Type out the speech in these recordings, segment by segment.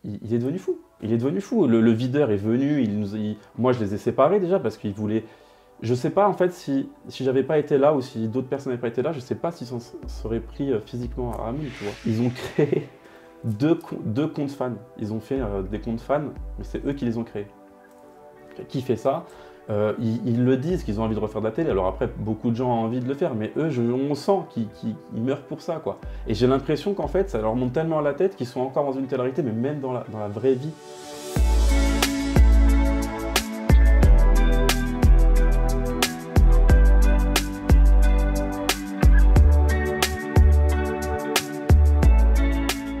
il est devenu fou. Il est devenu fou. Le videur est venu, moi je les ai séparés déjà parce qu'il voulait... Je sais pas en fait si j'avais pas été là ou si d'autres personnes n'avaient pas été là, je sais pas s'ils s'en seraient pris physiquement à Amoun, tu vois. Ils ont créé deux comptes fans. Ils ont fait des comptes fans, mais c'est eux qui les ont créés. Qui fait ça? Ils le disent qu'ils ont envie de refaire de la télé. Alors après, beaucoup de gens ont envie de le faire, mais eux, on sent qu'ils meurent pour ça, quoi. Et j'ai l'impression qu'en fait, ça leur monte tellement à la tête qu'ils sont encore dans une telle réalité, mais même dans la vraie vie.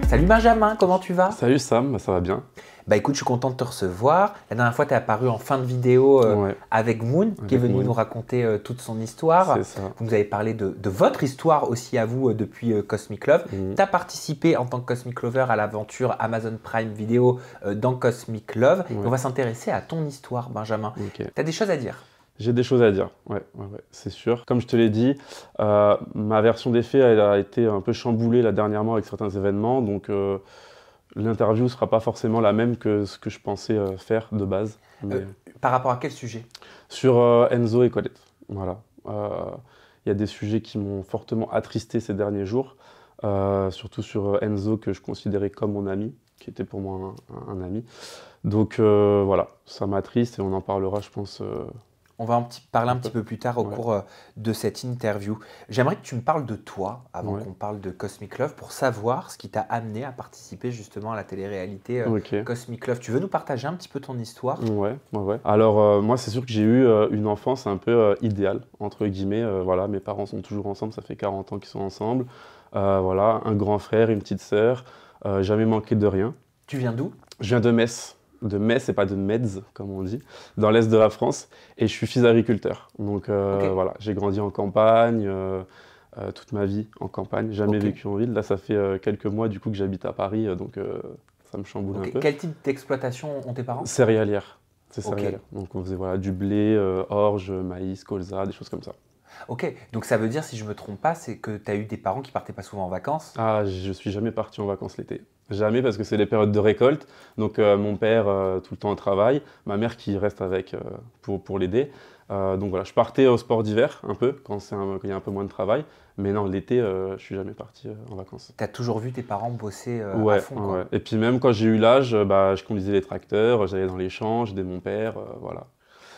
Salut Benjamin, comment tu vas? Salut Sam, ça va bien. Bah écoute, je suis content de te recevoir. La dernière fois, tu es apparu en fin de vidéo Ouais. avec Moon, qui est venu Moon. nous raconter toute son histoire. C'est ça. Vous nous avez parlé de votre histoire aussi à vous depuis Cosmic Love. Tu as participé en tant que Cosmic Lover à l'aventure Amazon Prime Video dans Cosmic Love. Ouais. Et on va s'intéresser à ton histoire, Benjamin. Ok. Tu as des choses à dire? J'ai des choses à dire, ouais, c'est sûr. Comme je te l'ai dit, ma version des faits elle a été un peu chamboulée là, dernièrement avec certains événements, donc l'interview ne sera pas forcément la même que ce que je pensais faire de base. Mais... Par rapport à quel sujet? Sur Enzo et Colette, voilà. Il y a des sujets qui m'ont fortement attristé ces derniers jours, surtout sur Enzo que je considérais comme mon ami, qui était pour moi un ami. Donc voilà, ça m'attriste et on en parlera, je pense... On va parler un petit peu plus tard au Ouais. cours de cette interview. J'aimerais que tu me parles de toi avant Ouais. qu'on parle de Cosmic Love pour savoir ce qui t'a amené à participer justement à la télé-réalité Ok. Cosmic Love. Tu veux nous partager un petit peu ton histoire? Ouais. Alors, moi, c'est sûr que j'ai eu une enfance un peu idéale, entre guillemets. Voilà, mes parents sont toujours ensemble, ça fait 40 ans qu'ils sont ensemble. Voilà, un grand frère, une petite sœur, jamais manqué de rien. Tu viens d'où? Je viens de Metz et pas de Metz, comme on dit, dans l'est de la France, et je suis fils d'agriculteur. Donc Ok. voilà, j'ai grandi en campagne, toute ma vie en campagne, jamais Ok. vécu en ville. Là, ça fait quelques mois du coup que j'habite à Paris, donc ça me chamboule un Ok. peu. Quel type d'exploitation ont tes parents? Céréalière. C'est Ok. céréalière. Donc on faisait voilà, du blé, orge, maïs, colza, des choses comme ça. Ok, donc ça veut dire, si je me trompe pas, c'est que tu as eu des parents qui partaient pas souvent en vacances? Ah, je suis jamais parti en vacances l'été. Jamais parce que c'est les périodes de récolte. Donc mon père tout le temps au travail, ma mère qui reste avec pour l'aider. Donc voilà, je partais au sport d'hiver un peu quand il y a un peu moins de travail. Mais non, l'été, je suis jamais parti en vacances. Tu as toujours vu tes parents bosser à Ouais, fond, quoi. ouais. Et puis même quand j'ai eu l'âge, je conduisais les tracteurs, j'allais dans les champs, j'aidais mon père, voilà.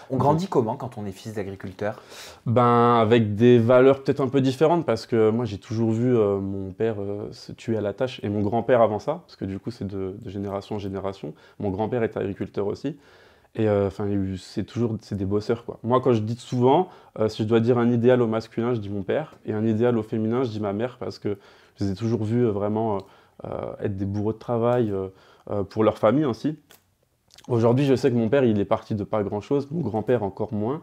On grandit comment quand on est fils d'agriculteur? Ben, avec des valeurs peut-être un peu différentes parce que moi j'ai toujours vu mon père se tuer à la tâche et mon grand-père avant ça, parce que du coup c'est de génération en génération. Mon grand-père était agriculteur aussi et enfin c'est des bosseurs quoi. Moi quand je dis souvent, si je dois dire un idéal au masculin, je dis mon père et un idéal au féminin, je dis ma mère parce que je les ai toujours vus vraiment être des bourreaux de travail pour leur famille aussi. Aujourd'hui, je sais que mon père, il est parti de pas grand-chose, mon grand-père encore moins,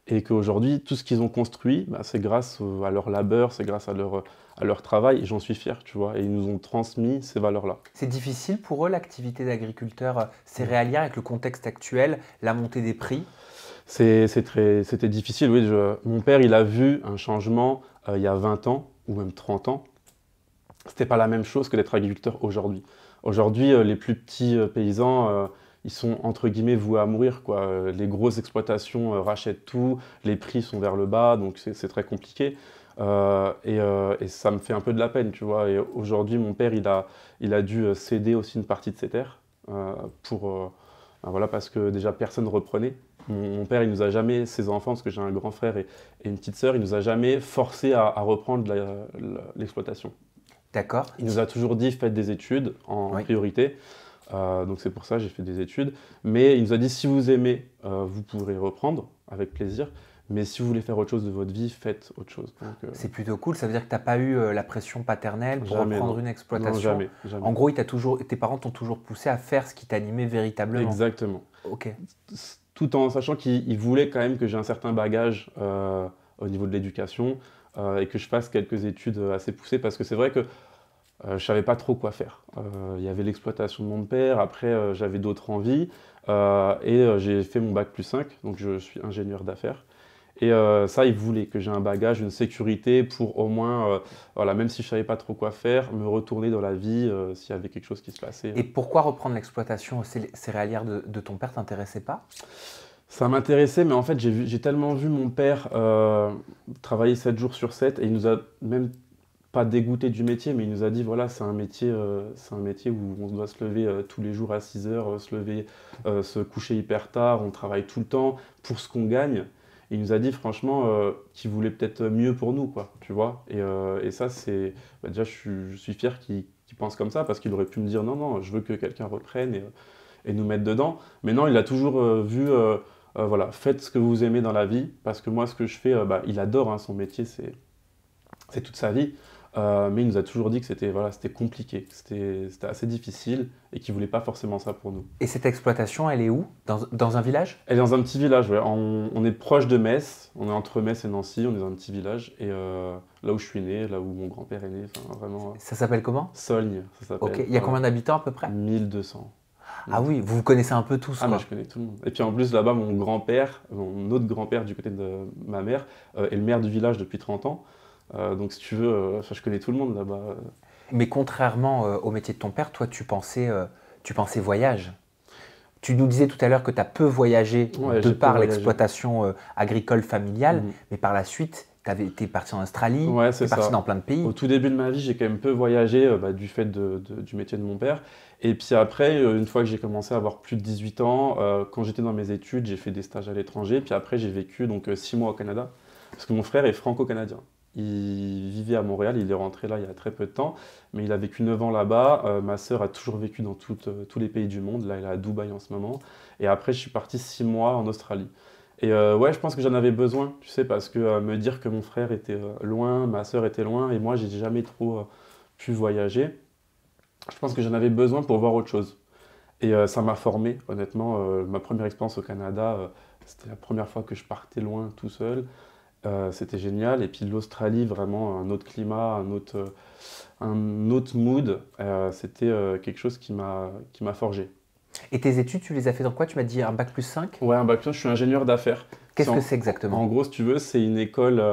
et qu'aujourd'hui, tout ce qu'ils ont construit, c'est grâce à leur labeur, c'est grâce à leur travail, et j'en suis fier, tu vois, et ils nous ont transmis ces valeurs-là. C'est difficile pour eux l'activité d'agriculteur céréalière avec le contexte actuel, la montée des prix? C'était difficile, oui. Mon père, il a vu un changement il y a 20 ans, ou même 30 ans. C'était pas la même chose que d'être agriculteur aujourd'hui. Aujourd'hui, les plus petits paysans, ils sont entre guillemets voués à mourir, quoi. Les grosses exploitations rachètent tout, les prix sont vers le bas, donc c'est très compliqué. Et ça me fait un peu de la peine, tu vois. Et aujourd'hui, mon père, il a dû céder aussi une partie de ses terres voilà, parce que déjà personne ne reprenait. Mon père, il nous a jamais, ses enfants, parce que j'ai un grand frère et une petite sœur, il nous a jamais forcé à reprendre l'exploitation. D'accord. Il nous a toujours dit faites des études en Oui. priorité. Donc c'est pour ça que j'ai fait des études. Mais il nous a dit si vous aimez, vous pourrez reprendre avec plaisir. Mais si vous voulez faire autre chose de votre vie, faites autre chose. Donc, C'est plutôt cool, ça veut dire que tu n'as pas eu la pression paternelle pour Jamais, reprendre non. une exploitation? Non, jamais. En gros, tes parents t'ont toujours poussé à faire ce qui t'animait véritablement? Exactement. Ok. Tout en sachant qu'ils voulaient quand même que j'ai un certain bagage au niveau de l'éducation et que je fasse quelques études assez poussées parce que c'est vrai que je ne savais pas trop quoi faire. Il y avait l'exploitation de mon père, après j'avais d'autres envies et j'ai fait mon bac+5, donc je suis ingénieur d'affaires. Et ça, il voulait que j'ai un bagage, une sécurité pour au moins, voilà, même si je ne savais pas trop quoi faire, me retourner dans la vie s'il y avait quelque chose qui se passait. Et pourquoi reprendre l'exploitation céréalière de ton père t'intéressait pas? Ça m'intéressait, mais en fait, j'ai tellement vu mon père travailler 7 jours sur 7 et il nous a même pas dégoûté du métier, mais il nous a dit voilà, c'est un métier où on doit se lever tous les jours à 6 heures, se lever, se coucher hyper tard, on travaille tout le temps pour ce qu'on gagne. Il nous a dit franchement qu'il voulait peut-être mieux pour nous, quoi, tu vois. Et ça, c'est. Bah, déjà, je suis fier qu'il pense comme ça parce qu'il aurait pu me dire non, non, je veux que quelqu'un reprenne et nous mette dedans. Mais non, il a toujours vu voilà, faites ce que vous aimez dans la vie parce que moi, ce que je fais, bah, il adore hein, son métier, c'est toute sa vie. Mais il nous a toujours dit que c'était voilà, compliqué, que c'était assez difficile et qu'il ne voulait pas forcément ça pour nous. Et cette exploitation, elle est où? Dans un village? Elle est dans un petit village, ouais. On est proche de Metz, on est entre Metz et Nancy, on est dans un petit village. Et là où je suis né, là où mon grand-père est né, vraiment. Ça s'appelle comment? Solgne, ça s'appelle. Ok, il y a combien d'habitants à peu près? 1200. Ah oui, vous connaissez un peu tous, Ah, quoi. bah, je connais tout le monde. Et puis en plus, là-bas, mon grand-père, mon autre grand-père du côté de ma mère, est le maire du village depuis 30 ans. Donc si tu veux, je connais tout le monde là-bas. Mais contrairement au métier de ton père, toi, tu pensais voyage. Tu nous disais tout à l'heure que tu as peu voyagé Ouais, de j'ai peu par voyagé. l'exploitation agricole familiale, Mhm. mais par la suite, tu es parti en Australie, Ouais, tu c'est es parti ça. dans plein de pays. Au tout début de ma vie, j'ai quand même peu voyagé bah, du fait du métier de mon père. Et puis après, une fois que j'ai commencé à avoir plus de 18 ans, quand j'étais dans mes études, j'ai fait des stages à l'étranger. Puis après, j'ai vécu donc 6 mois au Canada. Parce que mon frère est franco-canadien. Il vivait à Montréal, il est rentré là il y a très peu de temps. Mais il a vécu 9 ans là-bas. Ma sœur a toujours vécu dans tous les pays du monde. Là, elle est à Dubaï en ce moment. Et après, je suis parti 6 mois en Australie. Et ouais, je pense que j'en avais besoin, tu sais, parce que me dire que mon frère était loin, ma sœur était loin, et moi, j'ai jamais trop pu voyager. Je pense que j'en avais besoin pour voir autre chose. Et ça m'a formé, honnêtement. Ma première expérience au Canada, c'était la première fois que je partais loin tout seul. C'était génial. Et puis l'Australie, vraiment un autre climat, un autre mood. C'était quelque chose qui m'a forgé. Et tes études, tu les as fait dans quoi? Tu m'as dit un bac plus 5. Ouais, un bac plus, je suis ingénieur d'affaires. Qu'est-ce que En c'est exactement? gros, si tu veux, c'est une école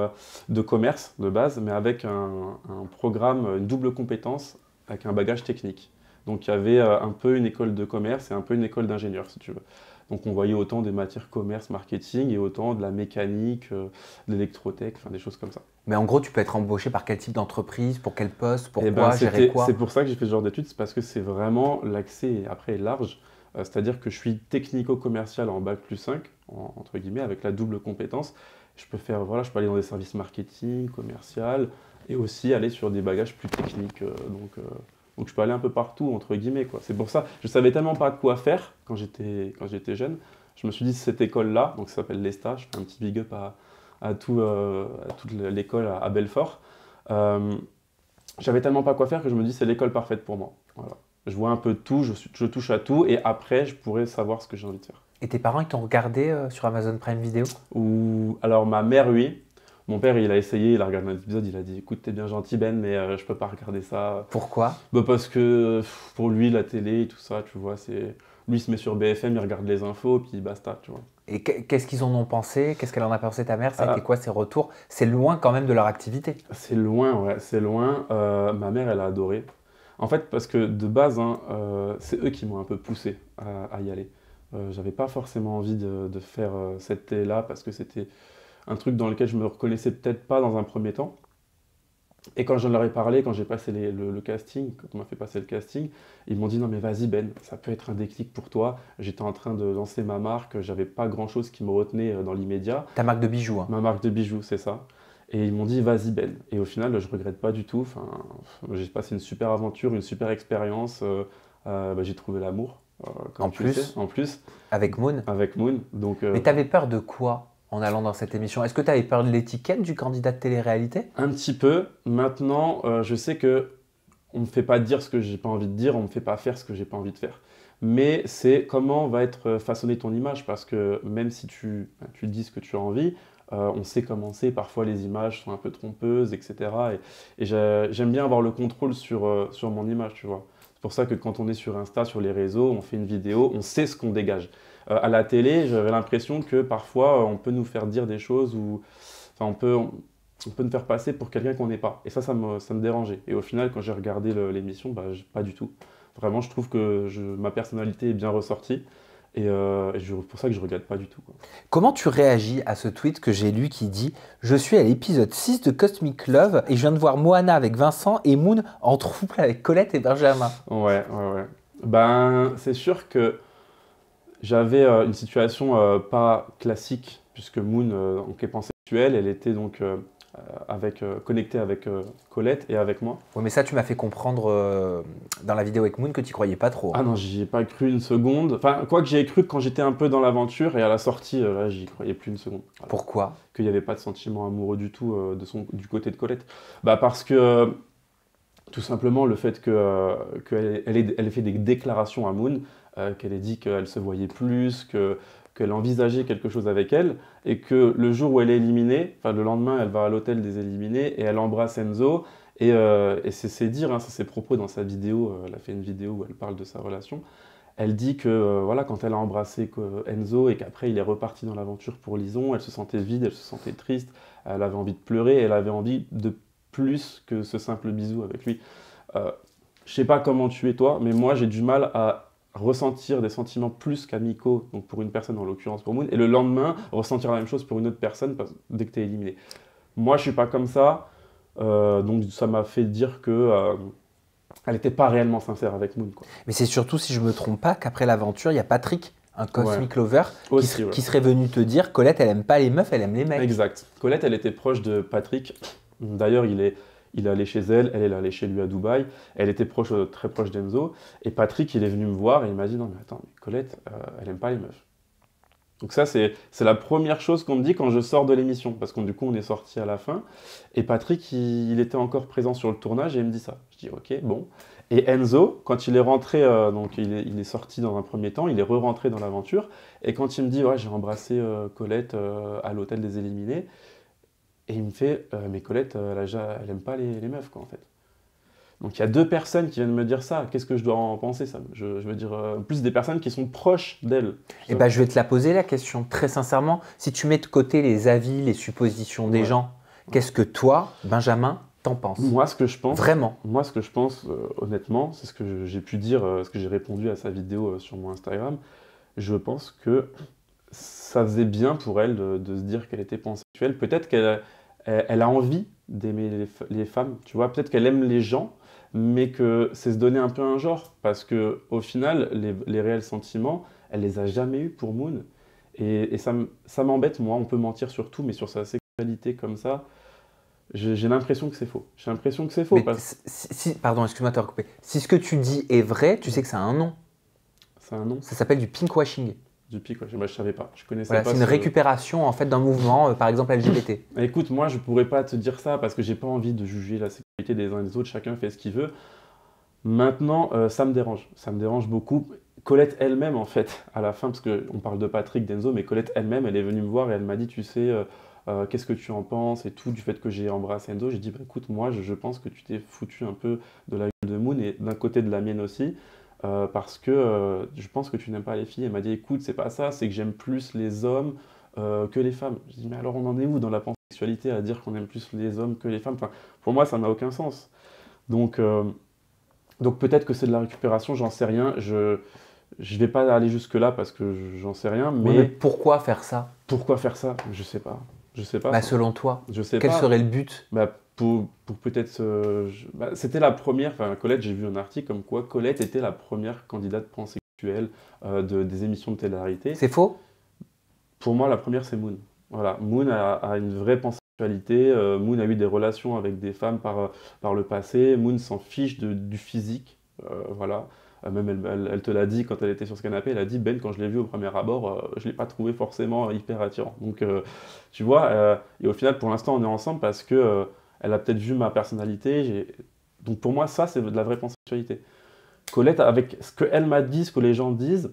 de commerce de base, mais avec un programme, une double compétence, avec un bagage technique. Donc il y avait un peu une école de commerce et un peu une école d'ingénieur, si tu veux. Donc on voyait autant des matières commerce, marketing et autant de la mécanique, de l'électrotech, enfin des choses comme ça. Mais en gros, tu peux être embauché par quel type d'entreprise, pour quel poste, Et pourquoi, gérer quoi? c'est pour ça que j'ai fait ce genre d'études, c'est parce que c'est vraiment l'accès après est large. C'est-à-dire que je suis technico-commercial en bac plus 5, entre guillemets, avec la double compétence. Je peux faire, voilà, je peux aller dans des services marketing, commercial, et aussi aller sur des bagages plus techniques. Donc je peux aller un peu partout, entre guillemets, quoi. C'est pour ça, je savais tellement pas quoi faire quand j'étais jeune. Je me suis dit, cette école-là, donc ça s'appelle l'ESTA, je fais un petit big up à toute l'école à Belfort. J'avais tellement pas quoi faire que je me dis, c'est l'école parfaite pour moi. Voilà. Je vois un peu de tout, je touche à tout, et après, je pourrais savoir ce que j'ai envie de faire. Et tes parents, ils t'ont regardé sur Amazon Prime Video? Alors, ma mère, oui. Mon père, il a essayé, il a regardé un épisode, il a dit, écoute, t'es bien gentil, Ben, mais je peux pas regarder ça. Pourquoi? Bah, parce que pour lui, la télé et tout ça, tu vois, lui, il se met sur BFM, il regarde les infos, puis basta, tu vois. Et qu'est-ce qu'ils en ont pensé? Qu'est-ce qu'elle en a pensé, ta mère? Ça a été Ah. quoi ses retours? C'est loin quand même de leur activité. C'est loin, ouais, c'est loin. Ma mère, elle a adoré. En fait, parce que de base, hein, c'est eux qui m'ont un peu poussé à y aller. J'avais pas forcément envie de faire cette télé-là parce que c'était un truc dans lequel je me reconnaissais peut-être pas dans un premier temps. Et quand j'en leur ai parlé, quand j'ai passé le casting, quand on m'a fait passer le casting, ils m'ont dit non mais vas-y Ben, ça peut être un déclic pour toi. J'étais en train de lancer ma marque, j'avais pas grand-chose qui me retenait dans l'immédiat. Ta marque de bijoux, hein. Ma marque de bijoux, c'est ça. Et ils m'ont dit vas-y Ben. Et au final, je regrette pas du tout. Enfin, j'ai passé une super aventure, une super expérience. J'ai trouvé l'amour, comme En tu le plus, sais, en plus, avec Moon. avec Moon. Donc, Mais tu avais peur de quoi en allant dans cette émission? Est-ce que tu avais peur de l'étiquette du candidat de télé-réalité? un petit peu. Maintenant, je sais que on me fait pas dire ce que j'ai pas envie de dire, on me fait pas faire ce que j'ai pas envie de faire. Mais c'est comment va être façonnée ton image, parce que même si tu dis ce que tu as envie, on sait comment c'est, parfois les images sont un peu trompeuses, etc. Et j'aime bien avoir le contrôle sur mon image, tu vois. C'est pour ça que quand on est sur Insta, sur les réseaux, on fait une vidéo, on sait ce qu'on dégage. À la télé, j'avais l'impression que parfois, on peut nous faire dire des choses où enfin, on peut nous faire passer pour quelqu'un qu'on n'est pas. Et ça me dérangeait. Et au final, quand j'ai regardé l'émission, bah, pas du tout. Vraiment, je trouve que ma personnalité est bien ressortie. Et pour ça que je ne regrette pas du tout, quoi. Comment tu réagis à ce tweet que j'ai lu qui dit « Je suis à l'épisode 6 de Cosmic Love et je viens de voir Moana avec Vincent et Moon en couple avec Colette et Benjamin. » Ouais. Ben, c'est sûr que j'avais une situation pas classique, puisque Moon, en est pansexuelle, elle était donc connectée avec Colette et avec moi. Oui, mais ça, tu m'as fait comprendre dans la vidéo avec Moon que tu croyais pas trop. Ah non, j'y ai pas cru une seconde. Enfin, quoi que j'y ai cru quand j'étais un peu dans l'aventure, et à la sortie, là, j'y croyais plus une seconde. Voilà. Pourquoi? Qu'il n'y avait pas de sentiment amoureux du tout du côté de Colette. Bah parce que, tout simplement, le fait qu'elle ait fait des déclarations à Moon, qu'elle ait dit qu'elle se voyait plus, qu'elle envisageait quelque chose avec elle, et que le jour où elle est éliminée, enfin le lendemain, elle va à l'hôtel des éliminés, et elle embrasse Enzo, et c'est dire, hein, c'est ses propos dans sa vidéo, elle a fait une vidéo où elle parle de sa relation. Elle dit que voilà, quand elle a embrassé Enzo et qu'après il est reparti dans l'aventure pour Lison, elle se sentait vide, elle se sentait triste, elle avait envie de pleurer, elle avait envie de plus que ce simple bisou avec lui. Je sais pas comment tu es toi, mais moi j'ai du mal à ressentir des sentiments plus qu'amicaux, donc pour une personne en l'occurrence pour Moon, et le lendemain ressentir la même chose pour une autre personne dès que tu es éliminé. Moi je suis pas comme ça, donc ça m'a fait dire que elle n'était pas réellement sincère avec Moon, quoi. Mais c'est surtout, si je me trompe pas, qu'après l'aventure, il y a Patrick, un Cosmic Lover, qui serait venu te dire Colette, elle aime pas les meufs, elle aime les mecs. Exact. Colette, elle était proche de Patrick. D'ailleurs, il est allé chez elle est allée chez lui à Dubaï. Elle était très proche d'Enzo. Et Patrick, il est venu me voir et il m'a dit « Non, mais attends, mais Colette, elle aime pas les meufs. » Donc ça, c'est la première chose qu'on me dit quand je sors de l'émission. Parce que du coup, on est sorti à la fin. Et Patrick, il était encore présent sur le tournage et il me dit ça. Je dis « Ok, bon. » Et Enzo, quand il est rentré, donc il est sorti dans un premier temps, il est re-rentré dans l'aventure. Et quand il me dit « Ouais, j'ai embrassé Colette à l'hôtel des éliminés. » Et il me fait « Mais Colette, elle aime pas les meufs, quoi, en fait. » Donc il y a deux personnes qui viennent me dire ça. Qu'est-ce que je dois en penser, ça? Je veux dire, plus des personnes qui sont proches d'elle. Eh ben, je vais te la poser, la question, très sincèrement. Si tu mets de côté les avis, les suppositions des gens, qu'est-ce que toi, Benjamin, t'en penses? Moi, ce que je pense... Vraiment? Moi, ce que je pense, honnêtement, c'est ce que j'ai pu dire, ce que j'ai répondu à sa vidéo sur mon Instagram. Je pense que ça faisait bien pour elle de se dire qu'elle était pansexuelle. Peut-être qu'elle a envie d'aimer les femmes, tu vois. Peut-être qu'elle aime les gens, mais que c'est se donner un peu un genre. Parce qu'au final, les réels sentiments, elle les a jamais eus pour Moon. Et ça m'embête, moi. On peut mentir sur tout, mais sur sa sexualité comme ça, j'ai l'impression que c'est faux. J'ai l'impression que c'est faux. Pardon, excuse-moi de te recouper. Si ce que tu dis est vrai, tu sais que ça a un nom. C'est un nom? Ça s'appelle du pinkwashing. Du pinkwashing, je savais pas. Je connaissais voilà, pas. C'est une récupération en fait d'un mouvement, par exemple LGBT. Écoute, moi je pourrais pas te dire ça parce que j'ai pas envie de juger la sexualité des uns et des autres. Chacun fait ce qu'il veut. Maintenant, ça me dérange. Ça me dérange beaucoup. Colette elle-même, en fait, à la fin, parce qu'on parle de Patrick, d'Enzo, mais Colette elle-même, elle est venue me voir et elle m'a dit, tu sais, qu'est-ce que tu en penses et tout, du fait que j'ai embrassé Enzo. J'ai dit, bah, écoute, moi, je pense que tu t'es foutu un peu de la gueule de Moon et d'un côté de la mienne aussi, parce que je pense que tu n'aimes pas les filles. Elle m'a dit, écoute, c'est pas ça, c'est que j'aime plus les hommes que les femmes. J'ai dit, mais alors on en est où dans la pansexualité à dire qu'on aime plus les hommes que les femmes? Enfin, pour moi, ça n'a aucun sens. Donc peut-être que c'est de la récupération, j'en sais rien. Je vais pas aller jusque-là parce que j'en sais rien. Mais... Oui, mais pourquoi faire ça? Pourquoi faire ça? Je sais pas. Je sais pas. Bah, selon toi, je sais quel pas. serait le but? Bah, pour peut-être... c'était la première... Enfin, Colette, j'ai vu un article comme quoi Colette était la première candidate pansexuelle des émissions de télé-réalité. C'est faux? Pour moi, la première, c'est Moon. Voilà. Moon a une vraie pansexualité. Moon a eu des relations avec des femmes par le passé. Moon s'en fiche du physique. Voilà. Même elle te l'a dit quand elle était sur ce canapé. Elle a dit, Ben, quand je l'ai vu au premier abord, je ne l'ai pas trouvé forcément hyper attirant. Donc, tu vois, et au final, pour l'instant, on est ensemble parce que elle a peut-être vu ma personnalité. Donc, pour moi, ça, c'est de la vraie pansexualité. Colette, avec ce qu'elle m'a dit, ce que les gens disent,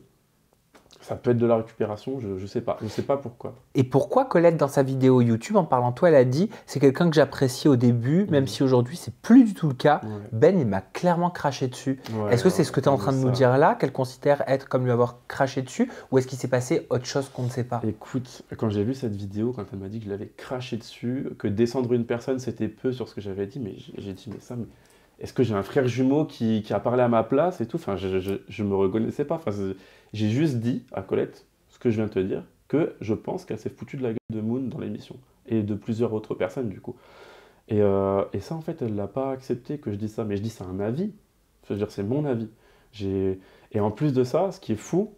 Ça peut être de la récupération, je sais pas. Je sais pas pourquoi. Et pourquoi Colette, dans sa vidéo YouTube, en parlant de toi, elle a dit « C'est quelqu'un que j'appréciais au début, même si aujourd'hui, c'est plus du tout le cas. Ouais. Ben, il m'a clairement craché dessus. Ouais, Est-ce que c'est ce que tu es en mais train de nous ça- dire là, qu'elle considère être comme lui avoir craché dessus, ou est-ce qu'il s'est passé autre chose qu'on ne sait pas? Écoute, quand j'ai vu cette vidéo, quand elle m'a dit que je l'avais craché dessus, que descendre une personne c'était peu sur ce que j'avais dit, mais j'ai dit, mais est-ce que j'ai un frère jumeau qui a parlé à ma place et tout? Enfin, je me reconnaissais pas. Enfin, j'ai juste dit à Colette ce que je viens de te dire, que je pense qu'elle s'est foutue de la gueule de Moon dans l'émission et de plusieurs autres personnes du coup. Et ça, en fait, elle l'a pas accepté que je dise ça, mais je dis c'est un avis. Je veux dire, c'est mon avis. Et en plus de ça, ce qui est fou,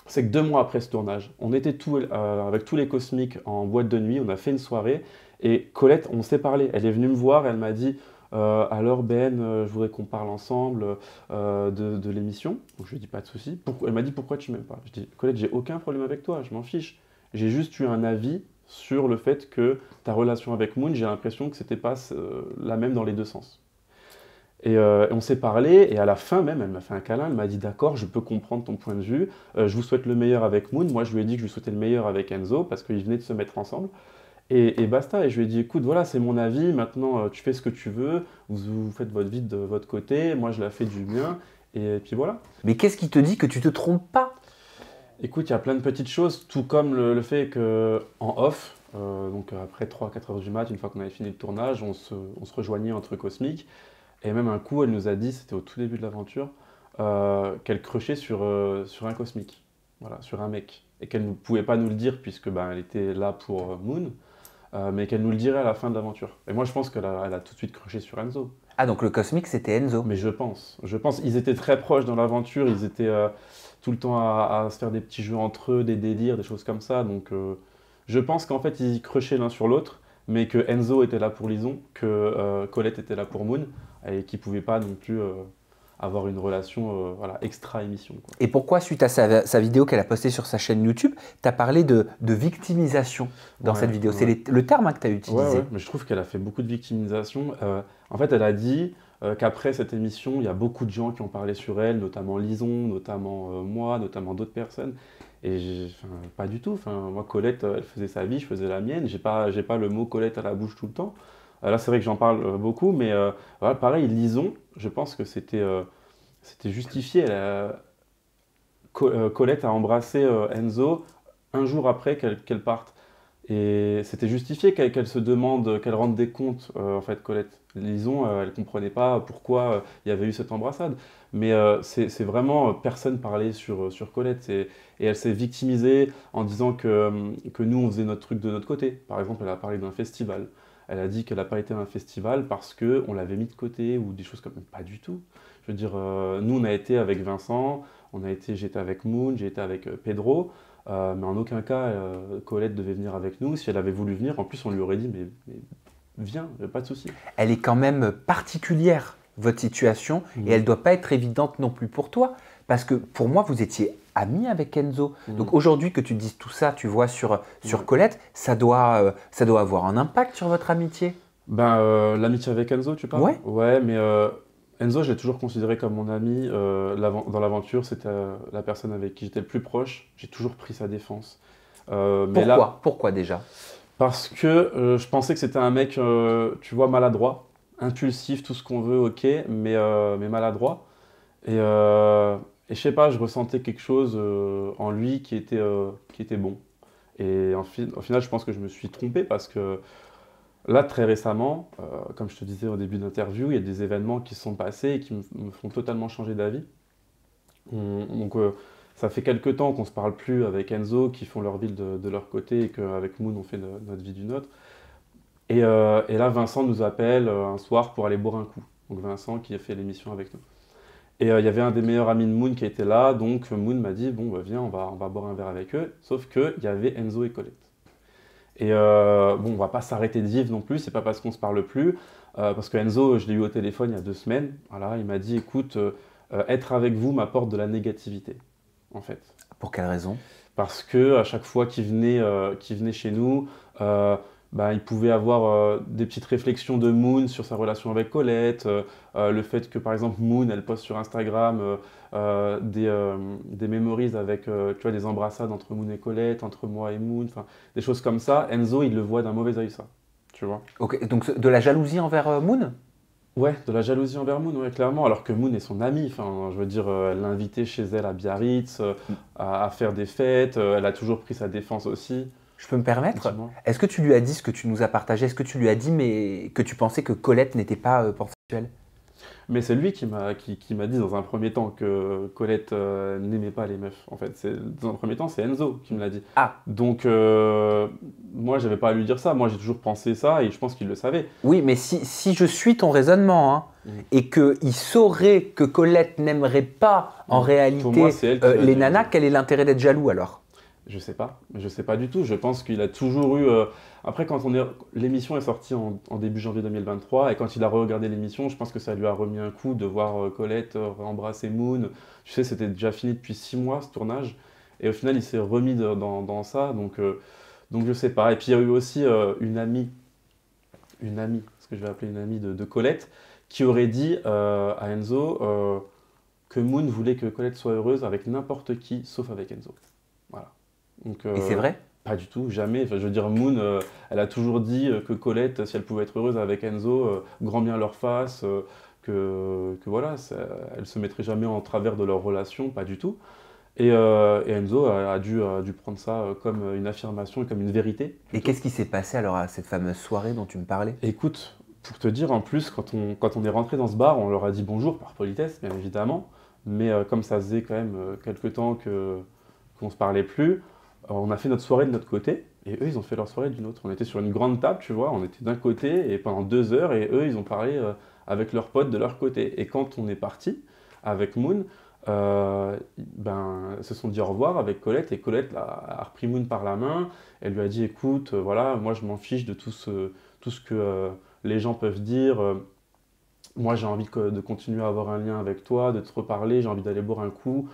c'est que 2 mois après ce tournage, on était avec tous les cosmiques en boîte de nuit, on a fait une soirée, et Colette, on s'est parlé. Elle est venue me voir, elle m'a dit alors Ben, je voudrais qu'on parle ensemble de l'émission. Donc je lui ai dit pas de souci. Elle m'a dit pourquoi tu m'aimes pas? Je dis Colette, j'ai aucun problème avec toi, je m'en fiche. J'ai juste eu un avis sur le fait que ta relation avec Moon, j'ai l'impression que c'était pas la même dans les deux sens. Et on s'est parlé, et à la fin même, elle m'a fait un câlin, elle m'a dit d'accord, je peux comprendre ton point de vue, je vous souhaite le meilleur avec Moon. Moi je lui ai dit que je lui souhaitais le meilleur avec Enzo, parce qu'ils venaient de se mettre ensemble, et basta. Et je lui ai dit écoute, voilà, c'est mon avis, maintenant tu fais ce que tu veux, vous faites votre vie de votre côté, moi je la fais du mien, et puis voilà. Mais qu'est-ce qui te dit que tu te trompes pas? Écoute, il y a plein de petites choses, tout comme le fait que en off, donc après 3-4 heures du mat, une fois qu'on avait fini le tournage, on se rejoignait entre cosmiques. Et même un coup, elle nous a dit, c'était au tout début de l'aventure, qu'elle crushait sur un cosmique, voilà, sur un mec. Et qu'elle ne pouvait pas nous le dire puisque ben, elle était là pour Moon, mais qu'elle nous le dirait à la fin de l'aventure. Et moi, je pense elle a tout de suite crushé sur Enzo. Ah, donc le cosmique, c'était Enzo. Mais je pense, ils étaient très proches dans l'aventure, ils étaient tout le temps à se faire des petits jeux entre eux, des délires, des choses comme ça. Donc je pense qu'en fait, ils crushaient l'un sur l'autre, mais que Enzo était là pour Lison, que Colette était là pour Moon, et qu'ils ne pouvaient pas non plus avoir une relation voilà, extra-émission, quoi. Et pourquoi, suite à sa vidéo qu'elle a postée sur sa chaîne YouTube, tu as parlé de victimisation dans cette vidéo? C'est le terme hein, que tu as utilisé. Ouais, mais je trouve qu'elle a fait beaucoup de victimisation. En fait, elle a dit qu'après cette émission, il y a beaucoup de gens qui ont parlé sur elle, notamment Lison, notamment moi, notamment d'autres personnes. Et pas du tout. Moi, Colette, elle faisait sa vie, je faisais la mienne. J'ai pas le mot Colette à la bouche tout le temps. Là, c'est vrai que j'en parle beaucoup, mais voilà, pareil, Lison, je pense que c'était justifié. Colette a embrassé Enzo un jour après qu'elle parte. Et c'était justifié qu'elle se demande, qu'elle rende des comptes, en fait, Colette. Lison, elle ne comprenait pas pourquoi il y avait eu cette embrassade. Mais c'est vraiment, personne parlait sur Colette. Et elle s'est victimisée en disant que nous, on faisait notre truc de notre côté. Par exemple, elle a parlé d'un festival. Elle a dit qu'elle n'a pas été à un festival parce qu'on l'avait mis de côté ou des choses comme ça. Pas du tout. Je veux dire, nous, on a été avec Vincent, j'étais avec Moon, j'ai été avec Pedro. Mais en aucun cas, Colette devait venir avec nous. Si elle avait voulu venir, en plus, on lui aurait dit, mais viens, pas de souci. Elle est quand même particulière, votre situation, et elle ne doit pas être évidente non plus pour toi. Parce que pour moi, vous étiez amis avec Enzo. Donc aujourd'hui, que tu dises tout ça, tu vois, sur Colette, ça doit avoir un impact sur votre amitié. Ben, l'amitié avec Enzo, tu parles? Ouais. Ouais, mais Enzo, je l'ai toujours considéré comme mon ami. Dans l'aventure, c'était la personne avec qui j'étais le plus proche. J'ai toujours pris sa défense. Pourquoi déjà? Parce que je pensais que c'était un mec, tu vois, maladroit, impulsif, tout ce qu'on veut, ok, mais maladroit. Et je sais pas, je ressentais quelque chose en lui qui était bon. Et au final, je pense que je me suis trompé parce que là, très récemment, comme je te disais au début de l'interview, il y a des événements qui se sont passés et qui me font totalement changer d'avis. Donc, ça fait quelques temps qu'on ne se parle plus avec Enzo, qui font leur vie de leur côté et qu'avec Moon, on fait notre vie du nôtre. Et là, Vincent nous appelle un soir pour aller boire un coup. Donc, Vincent qui a fait l'émission avec nous. Et il y avait un des meilleurs amis de Moon qui était là, donc Moon m'a dit bon, bah, viens, on va boire un verre avec eux. Sauf qu'il y avait Enzo et Colette. Et bon, on va pas s'arrêter de vivre non plus, c'est pas parce qu'on se parle plus, parce que Enzo, je l'ai eu au téléphone il y a 2 semaines, voilà, il m'a dit écoute, être avec vous m'apporte de la négativité, en fait. Pour quelle raison? Parce que à chaque fois qu'il venait chez nous, bah, il pouvait avoir des petites réflexions de Moon sur sa relation avec Colette, le fait que par exemple Moon, elle poste sur Instagram des memories avec tu vois, des embrassades entre Moon et Colette, entre moi et Moon, enfin des choses comme ça. Enzo, il le voit d'un mauvais œil, ça, tu vois. Ok, donc de la jalousie envers Moon? Ouais, de la jalousie envers Moon, ouais, clairement, alors que Moon est son amie. Enfin, je veux dire, elle l'a invité chez elle à Biarritz, à faire des fêtes, elle a toujours pris sa défense aussi. Je peux me permettre? Dis-moi. Est-ce que tu lui as dit ce que tu nous as partagé? Est-ce que tu lui as dit mais que tu pensais que Colette n'était pas pansexuelle? Mais c'est lui qui m'a dit dans un premier temps que Colette n'aimait pas les meufs. En fait, dans un premier temps, c'est Enzo qui me l'a dit. Ah, Donc, moi, j'avais pas à lui dire ça. Moi, j'ai toujours pensé ça et je pense qu'il le savait. oui, mais si je suis ton raisonnement, hein, et qu'il saurait que Colette n'aimerait pas en Pour réalité moi, c'est elle qui l'a les dit. nanas, quel est l'intérêt d'être jaloux alors? Je sais pas du tout. Je pense qu'il a toujours eu. Après, l'émission est sortie en début janvier 2023, et quand il a regardé l'émission, je pense que ça lui a remis un coup de voir Colette embrasser Moon. Tu sais, c'était déjà fini depuis 6 mois ce tournage, et au final, il s'est remis dans ça. Donc je sais pas. Et puis il y a eu aussi une amie, ce que je vais appeler une amie de Colette, qui aurait dit à Enzo que Moon voulait que Colette soit heureuse avec n'importe qui, sauf avec Enzo. Voilà. Donc, Et c'est vrai? pas du tout, jamais. Enfin, je veux dire, Moon, elle a toujours dit que Colette, si elle pouvait être heureuse avec Enzo, grand bien leur face, que voilà, elle se mettrait jamais en travers de leur relation, pas du tout. Et Enzo a dû prendre ça comme une affirmation et comme une vérité. Et Plutôt. qu'est-ce qui s'est passé alors à cette fameuse soirée dont tu me parlais? Écoute, pour te dire, en plus, quand on est rentré dans ce bar, on leur a dit bonjour par politesse, bien évidemment. Mais comme ça faisait quand même quelques temps qu'on se parlait plus, on a fait notre soirée de notre côté, et eux, ils ont fait leur soirée d'une autre. On était sur une grande table, tu vois, on était d'un côté, et pendant 2 heures, et eux, ils ont parlé avec leurs potes de leur côté. Et quand on est parti avec Moon, ils se sont dit au revoir avec Colette, et Colette a repris Moon par la main, elle lui a dit, écoute, voilà, moi je m'en fiche de tout ce que les gens peuvent dire. Moi, j'ai envie de continuer à avoir un lien avec toi, de te reparler, j'ai envie d'aller boire un coup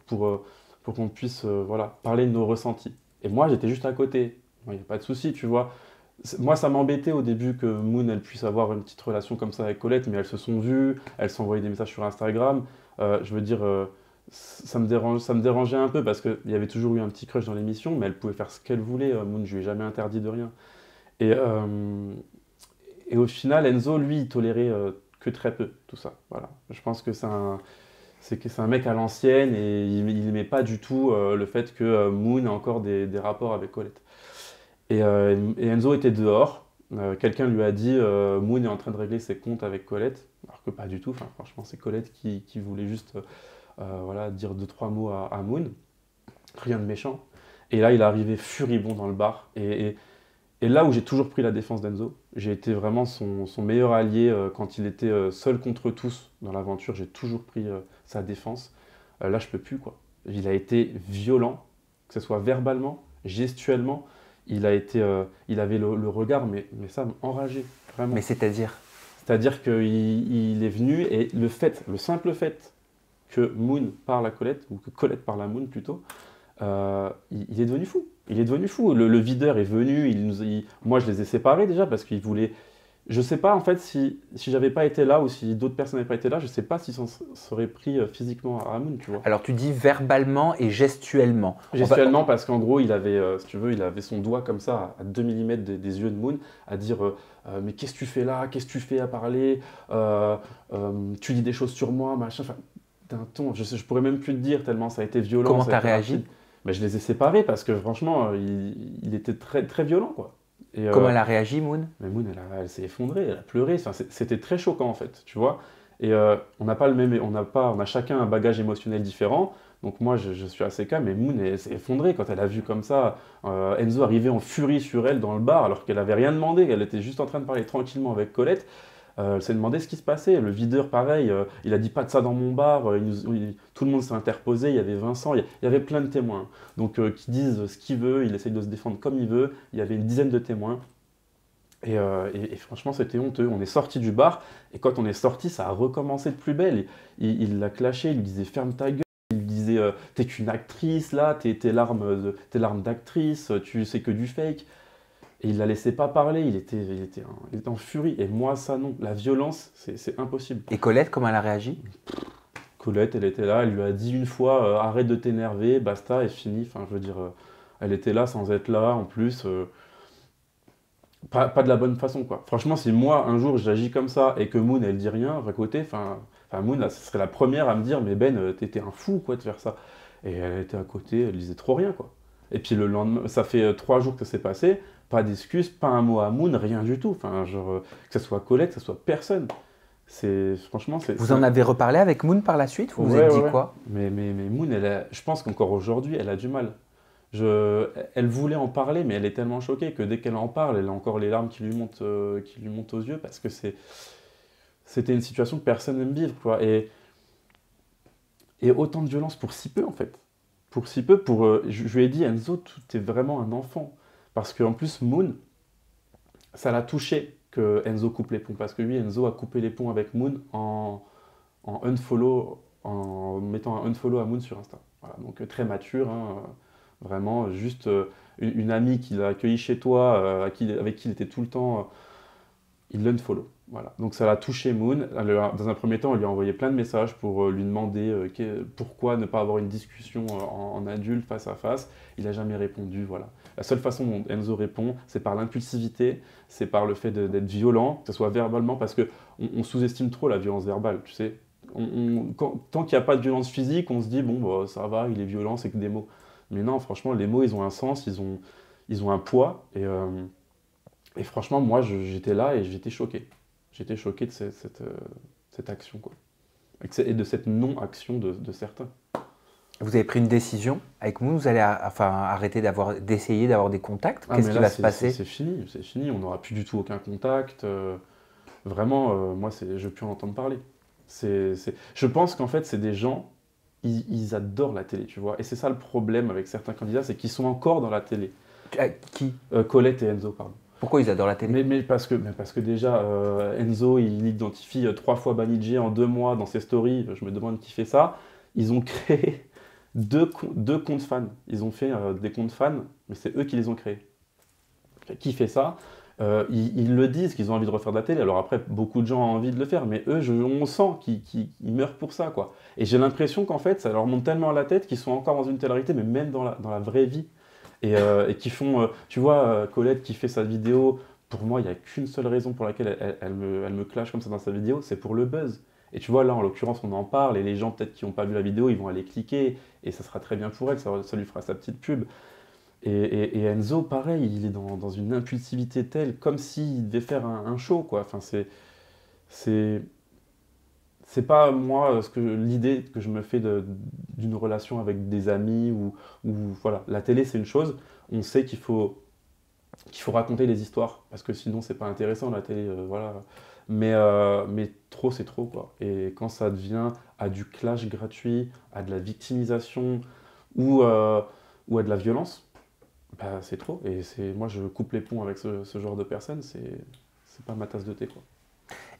pour qu'on puisse voilà, parler de nos ressentis. Et moi, j'étais juste à côté. Il n'y a pas de souci, tu vois. Moi, ça m'embêtait au début que Moon, elle puisse avoir une petite relation comme ça avec Colette, mais elles se sont vues, elles s'envoyaient des messages sur Instagram. Je veux dire, ça me dérangeait un peu parce qu'il y avait toujours eu un petit crush dans l'émission, mais elle pouvait faire ce qu'elle voulait. Moon, je lui ai jamais interdit de rien. Et, et au final, Enzo, lui, il tolérait que très peu tout ça. Voilà. Je pense que c'est un mec à l'ancienne et il n'aimait pas du tout le fait que Moon ait encore des rapports avec Colette. Et Enzo était dehors. Quelqu'un lui a dit Moon est en train de régler ses comptes avec Colette, alors que pas du tout. Enfin, franchement, c'est Colette qui voulait juste voilà, dire 2, 3 mots à Moon. Rien de méchant. Et là, il est arrivé furibond dans le bar. Et là où j'ai toujours pris la défense d'Enzo, j'ai été vraiment son meilleur allié quand il était seul contre tous dans l'aventure. J'ai toujours pris sa défense. Là, je peux plus, quoi. Il a été violent, que ce soit verbalement, gestuellement. Il avait le regard, mais ça m'enrageait, vraiment. Mais c'est-à-dire? C'est-à-dire qu'il est venu et le simple fait que Moon parle à Colette, ou que Colette parle à Moon plutôt, il est devenu fou. Il est devenu fou. Le videur est venu. Moi, je les ai séparés déjà parce qu'il voulait. Je sais pas en fait si j'avais pas été là ou si d'autres personnes n'avaient pas été là, je sais pas s'ils s'en seraient pris physiquement à Moon, tu vois. Alors tu dis verbalement et gestuellement. Gestuellement parce qu'en gros, il avait, si tu veux, il avait son doigt comme ça à 2 mm des yeux de Moon à dire mais qu'est-ce que tu fais là? Qu'est-ce que tu fais à parler? Tu dis des choses sur moi, machin. Enfin, d'un ton, je pourrais même plus te dire tellement ça a été violent. Comment ça a t'as été réagi? rapide. Mais je les ai séparés parce que franchement, il était très, très violent, quoi. Et, Comment elle a réagi, Moon? mais Moon, elle s'est effondrée, elle a pleuré. Enfin, c'était très choquant en fait, tu vois. Et on n'a pas le même, on a chacun un bagage émotionnel différent. Donc moi, je suis assez calme, mais Moon, elle s'est effondrée quand elle a vu comme ça Enzo arriver en furie sur elle dans le bar, alors qu'elle avait rien demandé, elle était juste en train de parler tranquillement avec Colette. Elle s'est demandé ce qui se passait. Le videur, pareil, il a dit pas de ça dans mon bar. Tout le monde s'est interposé. Il y avait Vincent, il y avait plein de témoins. Donc, qui disent ce qu'il veut, il essaye de se défendre comme il veut. Il y avait une dizaine de témoins. Et franchement, c'était honteux. On est sorti du bar. Et quand on est sorti, ça a recommencé de plus belle. Il l'a clashé. Il lui disait ferme ta gueule. Il lui disait t'es qu'une actrice là. Tes larmes d'actrice. Tu sais que du fake. Et il la laissait pas parler, il était en furie. Et moi, ça non. La violence, c'est impossible. Et Colette, comment elle a réagi? Colette, elle était là, elle lui a dit une fois arrête de t'énerver, basta, et fini. Enfin, je veux dire, elle était là sans être là, en plus. Pas de la bonne façon, quoi. Franchement, si moi, un jour, j'agis comme ça et que Moon, elle dit rien, à côté, Moon, là, ce serait la première à me dire, mais Ben, t'étais un fou, quoi, de faire ça. Et elle était à côté, elle disait trop rien, quoi. Et puis le lendemain, ça fait 3 jours que ça s'est passé, pas d'excuses, pas un mot à Moon, rien du tout. Enfin, genre, que ce soit Colette, que ce soit personne. Franchement, Vous en avez reparlé avec Moon par la suite? Vous vous Ouais, êtes dit ouais. quoi? Mais Moon, je pense qu'encore aujourd'hui, elle a du mal. Elle voulait en parler, mais elle est tellement choquée que dès qu'elle en parle, elle a encore les larmes qui lui montent aux yeux parce que c'était une situation que personne n'aime vivre, quoi. Et autant de violence pour si peu, en fait. Pour si peu, je lui ai dit, Enzo, tu es vraiment un enfant. Parce qu'en plus, Moon, ça l'a touché que Enzo coupe les ponts. Parce que lui, Enzo a coupé les ponts avec Moon en unfollow, en mettant un unfollow à Moon sur Insta. Voilà, donc très mature, hein, vraiment juste une amie qu'il a accueillie chez toi, avec qui il était tout le temps, il l'unfollow. Voilà. Donc ça l'a touché Moon. Dans un premier temps, elle lui a envoyé plein de messages pour lui demander pourquoi ne pas avoir une discussion en adulte face à face. Il n'a jamais répondu. Voilà. La seule façon dont Enzo répond, c'est par l'impulsivité, c'est par le fait d'être violent, que ce soit verbalement, parce qu'on sous-estime trop la violence verbale, tu sais. Tant qu'il n'y a pas de violence physique, on se dit, bon, bah, ça va, il est violent, c'est que des mots. Mais non, franchement, les mots, ils ont un sens, ils ont un poids. Et franchement, moi, j'étais là et j'étais choqué. J'étais choqué de cette action, quoi. Et de cette non-action de certains. Vous avez pris une décision avec Moon, vous allez arrêter d'essayer d'avoir des contacts. Ah, Qu'est-ce mais qui là, va se passer? c'est fini. On n'aura plus du tout aucun contact. Vraiment, moi, je ne veux plus en entendre parler. Je pense qu'en fait, c'est des gens, ils adorent la télé, tu vois. Et c'est ça le problème avec certains candidats, c'est qu'ils sont encore dans la télé. Qui? Colette et Enzo, pardon. Pourquoi ils adorent la télé? Mais parce que déjà, Enzo, il identifie 3 fois Banijé en 2 mois dans ses stories. Je me demande qui fait ça. Ils ont créé deux comptes fans. Ils ont fait des comptes fans, mais c'est eux qui les ont créés. Qui fait ça? Ils le disent qu'ils ont envie de refaire de la télé. Alors après, beaucoup de gens ont envie de le faire, mais eux, on sent qu'ils meurent pour ça, quoi. Et j'ai l'impression qu'en fait, ça leur monte tellement à la tête qu'ils sont encore dans une telle réalité, mais même dans la vraie vie. Et qui font, tu vois, Colette qui fait sa vidéo, pour moi, il n'y a qu'une seule raison pour laquelle elle me clash comme ça dans sa vidéo, c'est pour le buzz. Et tu vois, là, en l'occurrence, on en parle, et les gens, peut-être, qui n'ont pas vu la vidéo, ils vont aller cliquer, et ça sera très bien pour elle, ça lui fera sa petite pub. Et Enzo, pareil, il est dans une impulsivité telle, comme s'il devait faire un show, quoi. Enfin, c'est pas moi l'idée que je me fais d'une relation avec des amis ou voilà. La télé, c'est une chose. On sait qu'il faut raconter les histoires parce que sinon c'est pas intéressant la télé, voilà. Mais trop c'est trop, quoi. Et quand ça devient à du clash gratuit, à de la victimisation ou à de la violence, bah, c'est trop. Et moi je coupe les ponts avec ce genre de personnes. C'est pas ma tasse de thé, quoi.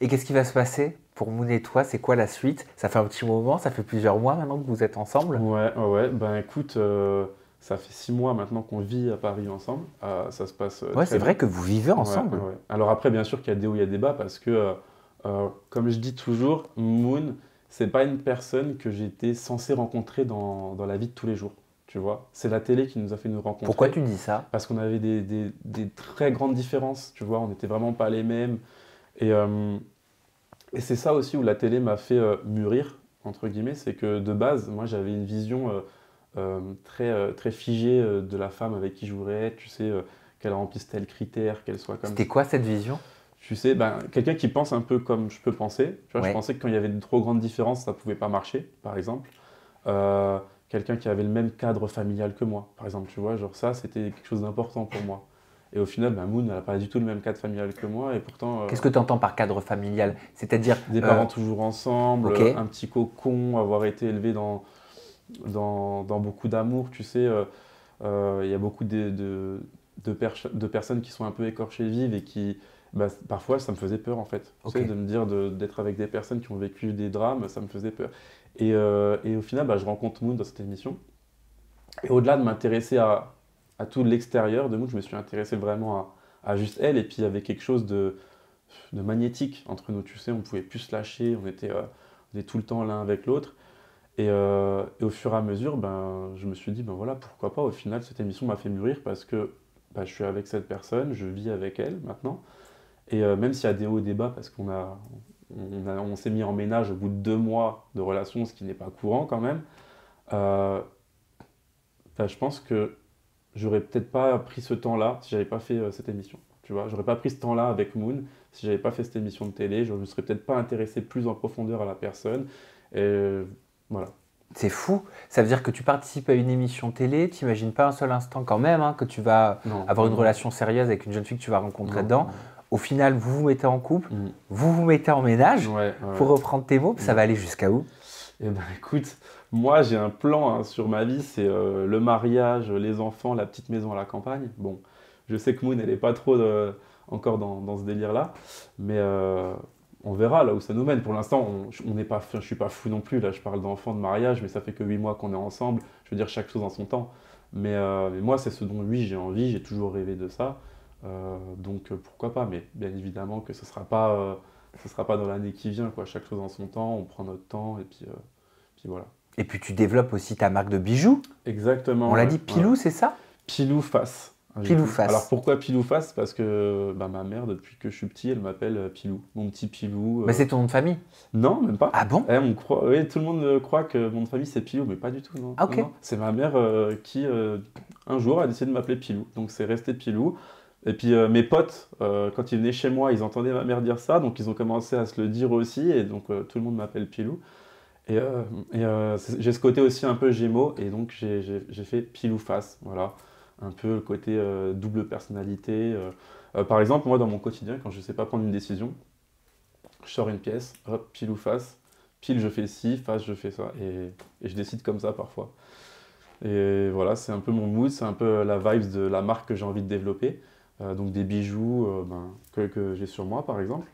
Et qu'est-ce qui va se passer pour Moon et toi? C'est quoi la suite? Ça fait un petit moment, ça fait plusieurs mois maintenant que vous êtes ensemble. Ouais. Ben écoute, ça fait 6 mois maintenant qu'on vit à Paris ensemble. Ça se passe Ouais, très c'est bien. vrai que vous vivez ensemble. Ouais. Alors après, bien sûr qu'il y a des hauts, il y a des bas parce que, comme je dis toujours, Moon, c'est pas une personne que j'étais censé rencontrer dans la vie de tous les jours. Tu vois, c'est la télé qui nous a fait nous rencontrer. Pourquoi tu dis ça? Parce qu'on avait des très grandes différences. Tu vois, on n'était vraiment pas les mêmes. Et c'est ça aussi où la télé m'a fait mûrir, entre guillemets, c'est que de base, moi j'avais une vision très figée de la femme avec qui je voudrais être, tu sais, qu'elle remplisse tel critère, qu'elle soit comme... C'était quoi cette vision? Tu sais, quelqu'un qui pense un peu comme je peux penser. Tu vois, Ouais. je pensais que quand il y avait de trop grandes différences, ça pouvait pas marcher, par exemple. Quelqu'un qui avait le même cadre familial que moi, par exemple, tu vois, genre ça, c'était quelque chose d'important pour moi. Et au final, Moon, elle n'a pas du tout le même cadre familial que moi, et pourtant... Qu'est-ce que tu entends par cadre familial? C'est-à-dire des parents toujours ensemble, ok. un petit cocon, avoir été élevé dans beaucoup d'amour, tu sais. Il y a beaucoup de personnes qui sont un peu écorchées vives et qui, parfois, ça me faisait peur, en fait. Tu sais, de me dire d'être avec des personnes qui ont vécu des drames, ça me faisait peur. Et au final, je rencontre Moon dans cette émission. Et au-delà de m'intéresser à tout l'extérieur de Moon, je me suis intéressé vraiment à juste elle. Et puis il y avait quelque chose de magnétique entre nous, tu sais, on pouvait plus se lâcher, on était tout le temps l'un avec l'autre. Et au fur et à mesure, je me suis dit, voilà, pourquoi pas, au final, cette émission m'a fait mûrir parce que je suis avec cette personne, je vis avec elle maintenant. Et même s'il y a des hauts et des bas, parce on s'est mis en ménage au bout de 2 mois de relation, ce qui n'est pas courant quand même, je pense que j'aurais peut-être pas pris ce temps-là si j'avais pas fait cette émission. Tu vois, j'aurais pas pris ce temps-là avec Moon si j'avais pas fait cette émission de télé. Je me serais peut-être pas intéressé plus en profondeur à la personne. Et voilà. C'est fou. Ça veut dire que tu participes à une émission télé, tu n'imagines pas un seul instant quand même que tu vas avoir une relation sérieuse avec une jeune fille que tu vas rencontrer dedans. Au final, vous vous mettez en couple, vous vous mettez en ménage, pour reprendre tes mots. Ça va aller jusqu'à où? Eh ben écoute, moi j'ai un plan sur ma vie, c'est le mariage, les enfants, la petite maison à la campagne. Bon, je sais que Moon, elle n'est pas trop encore dans ce délire-là, mais on verra là où ça nous mène. Pour l'instant, je ne suis pas fou non plus. Là, je parle d'enfants, de mariage, mais ça fait que 8 mois qu'on est ensemble. Je veux dire, chaque chose en son temps. Mais moi, c'est ce dont j'ai envie. J'ai toujours rêvé de ça. Donc pourquoi pas. Mais bien évidemment que ce ne sera pas dans l'année qui vient, quoi. Chaque chose en son temps. On prend notre temps et puis voilà. Et puis tu développes aussi ta marque de bijoux. Exactement. On l'a dit, Pilou, c'est ça? Pilou Face. Pilou Face. Alors pourquoi Pilou Face? Parce que ma mère, depuis que je suis petit, elle m'appelle Pilou. Mon petit Pilou. Mais c'est ton nom de famille? Non, même pas. Ah bon? Oui, tout le monde croit que mon nom de famille c'est Pilou, mais pas du tout. Non. Ah, ok. Non. C'est ma mère qui, un jour, a décidé de m'appeler Pilou. Donc c'est resté Pilou. Et puis mes potes, quand ils venaient chez moi, ils entendaient ma mère dire ça, donc ils ont commencé à se le dire aussi, et donc tout le monde m'appelle Pilou. Et j'ai ce côté aussi un peu Gémeaux, et donc j'ai fait Pilou Face, voilà. Un peu le côté double personnalité. Par exemple, moi, dans mon quotidien, quand je ne sais pas prendre une décision, je sors une pièce, hop, pile ou face. Pile, je fais ci, face, je fais ça. Et je décide comme ça parfois. Et voilà, c'est un peu mon mood, c'est un peu la vibe de la marque que j'ai envie de développer. Donc des bijoux que j'ai sur moi, par exemple.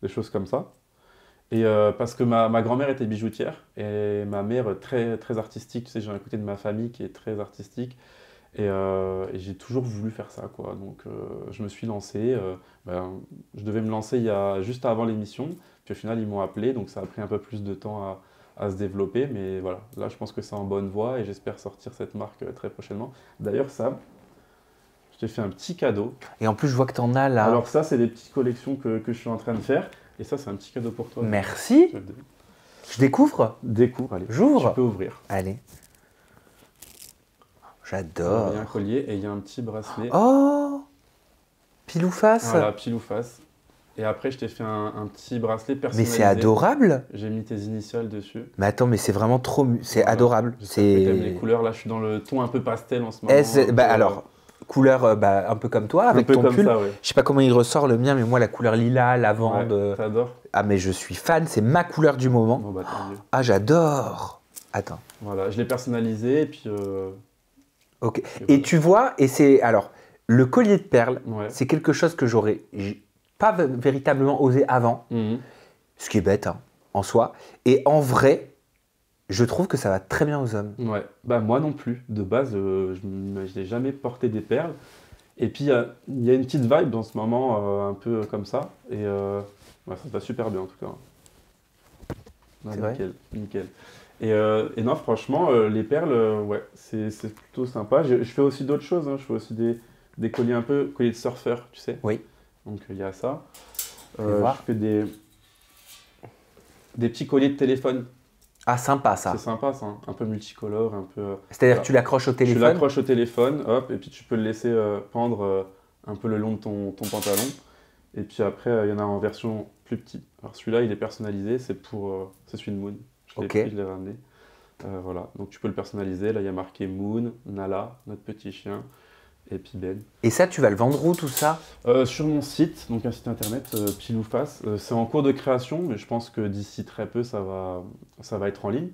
Des choses comme ça. Et parce que ma grand-mère était bijoutière et ma mère très, très artistique. Tu sais, j'ai un côté de ma famille qui est très artistique. Et j'ai toujours voulu faire ça, quoi. Donc je me suis lancé. Je devais me lancer juste avant l'émission. Puis au final, ils m'ont appelé. Donc ça a pris un peu plus de temps à se développer. Mais voilà, là, je pense que c'est en bonne voie et j'espère sortir cette marque très prochainement. D'ailleurs, ça, je t'ai fait un petit cadeau. Et en plus, je vois que tu en as là. Alors ça, c'est des petites collections que je suis en train de faire. Et ça, c'est un petit cadeau pour toi. Merci. Je découvre? Découvre, allez. J'ouvre? Tu peux ouvrir. Allez. J'adore. Il y a un collier et il y a un petit bracelet. Oh! Pile ou face? Voilà, pile ou face. Et après, je t'ai fait un petit bracelet Mais personnalisé. c'est adorable! J'ai mis tes initiales dessus. Mais attends, mais c'est vraiment trop... C'est Voilà. adorable. J'espère que t'aimes les couleurs. Là, je suis dans le ton un peu pastel en ce moment. Alors, couleur un peu comme toi, avec un peu ton comme pull. ça, ouais. Je sais pas comment il ressort le mien, mais moi, la couleur lilas, lavande... Ouais, t'adores? Ah, mais je suis fan, c'est ma couleur du moment. Bon, bah, tant mieux. Ah, j'adore! Attends. Voilà, je l'ai personnalisé et puis... Ok. Et tu vois, et c'est... Alors, le collier de perles, Ouais. c'est quelque chose que j'aurais pas véritablement osé avant, ce qui est bête en soi. Et en vrai, je trouve que ça va très bien aux hommes. Ouais, bah moi non plus. De base, je n'imaginais jamais porter des perles. Et puis, il y a une petite vibe dans ce moment, un peu comme ça. Et ça te va super bien en tout cas. C'est vrai. Nickel, nickel. Et non, franchement, les perles, ouais, c'est plutôt sympa. Je fais aussi d'autres choses. Je fais aussi des colliers un peu, colliers de surfeur, tu sais. Oui. Donc il y a ça. Je vais voir. Je fais des petits colliers de téléphone. Ah, sympa ça. C'est sympa ça, un peu multicolore, un peu... C'est-à-dire que tu l'accroches au téléphone? Tu l'accroches au téléphone, hop, et puis tu peux le laisser pendre un peu le long de ton pantalon. Et puis après, il y en a en version plus petite. Alors celui-là, il est personnalisé, c'est celui de Moon. Je l'ai pris, je l'ai ramené. Voilà, donc tu peux le personnaliser. Là, il y a marqué Moon, Nala, notre petit chien, et puis Ben. Et ça, tu vas le vendre où tout ça? Sur mon site, donc un site internet, Pile ou Face. C'est en cours de création, mais je pense que d'ici très peu, ça va être en ligne.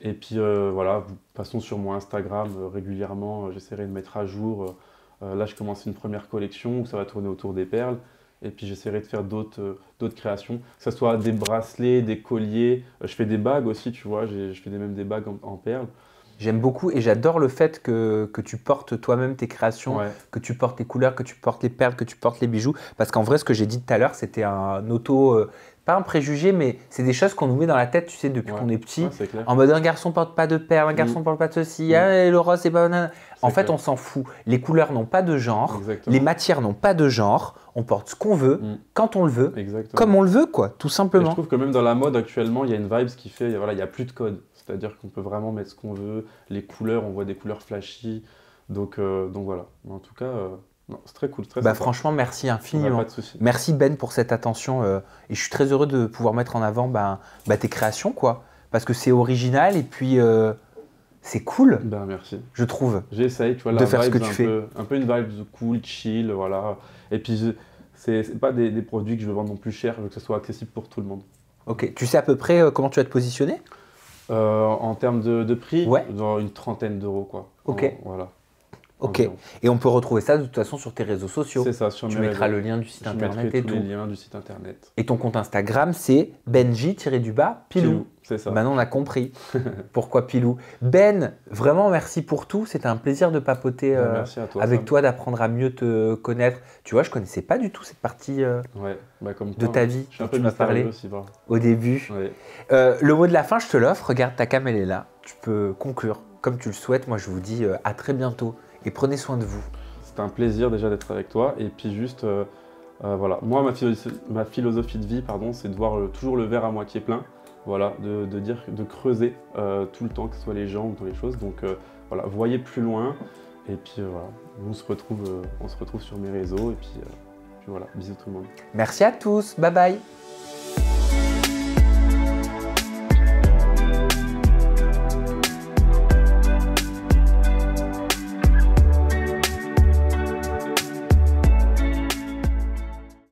Et puis voilà, passons sur mon Instagram régulièrement, j'essaierai de mettre à jour. Là, je commence une première collection où ça va tourner autour des perles. Et puis j'essaierai de faire d'autres créations, que ce soit des bracelets, des colliers. Je fais des bagues aussi, tu vois, je fais même des bagues en perles. J'aime beaucoup et j'adore le fait que tu portes toi-même tes créations, que tu portes les couleurs, que tu portes les perles, que tu portes les bijoux. Parce qu'en vrai, ce que j'ai dit tout à l'heure, c'était un pas un préjugé, mais c'est des choses qu'on nous met dans la tête, tu sais, depuis qu'on est petit. En mode un garçon porte pas de perles, un garçon porte pas de ceci, et le rose c'est pas banane. En fait, on s'en fout. Les couleurs n'ont pas de genre, les matières n'ont pas de genre. On porte ce qu'on veut, quand on le veut, comme on le veut, quoi, tout simplement. Et je trouve que même dans la mode actuellement, il y a une vibe qui fait, voilà, il n'y a plus de code. C'est-à-dire qu'on peut vraiment mettre ce qu'on veut. Les couleurs, on voit des couleurs flashy. Donc voilà. En tout cas, c'est très cool. Très sympa. Franchement, merci infiniment. Pas de souci. Merci Ben pour cette attention. Et je suis très heureux de pouvoir mettre en avant tes créations, quoi. Parce que c'est original et puis c'est cool. Merci. Je trouve. J'essaye, tu vois, de faire ce que tu fais. Un peu une vibe cool, chill, voilà. Et puis, c'est pas des produits que je veux vendre non plus cher, je veux que ce soit accessible pour tout le monde. Ok. Tu sais à peu près comment tu vas te positionner? En termes de prix, dans une trentaine d'euros, quoi. Ok. Voilà. Ok. Et on peut retrouver ça de toute façon sur tes réseaux sociaux. C'est ça, sur mes réseaux. Tu mettras le lien du site internet et tout. Les liens du site internet. Et ton compte Instagram, c'est Benji-Pilou. C'est ça. Maintenant, on a compris pourquoi Pilou. Ben, vraiment merci pour tout. C'était un plaisir de papoter avec toi, d'apprendre à mieux te connaître. Tu vois, je connaissais pas du tout cette partie de ta vie dont tu m'as parlé aussi, au début. Le mot de la fin, je te l'offre. Regarde, ta cam, elle est là. Tu peux conclure comme tu le souhaites. Moi, je vous dis à très bientôt et prenez soin de vous. C'était un plaisir déjà d'être avec toi. Et puis juste, voilà. Moi, ma philosophie de vie, c'est de voir toujours le verre à moitié plein. Voilà, de creuser tout le temps, que ce soit les gens ou dans les choses. Donc voilà, voyez plus loin. Et puis voilà, on se retrouve sur mes réseaux. Et puis voilà, bisous tout le monde. Merci à tous, bye bye.